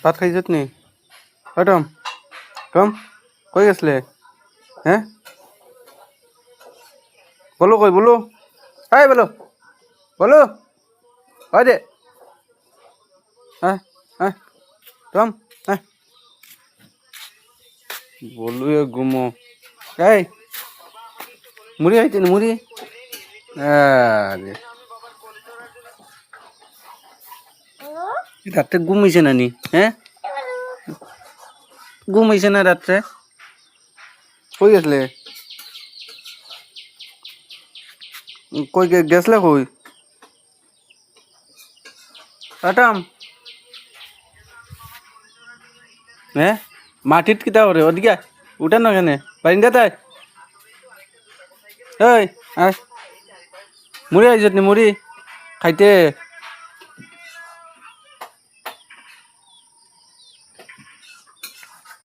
ভাত খাইছত নি Tom Tom কই গেছলে হ্যাঁ বলো কই বলো হাই বলো বলো হয় দে হ্যাঁ হ্যাঁ টম হ্যাঁ বলো ঘুমো এই মুড়ি খাইতে মুড়ি আরে রাত্রে ঘুমাইছে নানি হ্যাঁ ঘুমাইছে না রাত্রে কই গেছলে কই গেছলে কই আটাম হ্যাঁ মাটিত কিতা করে ওদিকে উঠে না কেন বারিন্দা তাই এই আয় মুড়ি আইছত নি মুড়ি খাইতে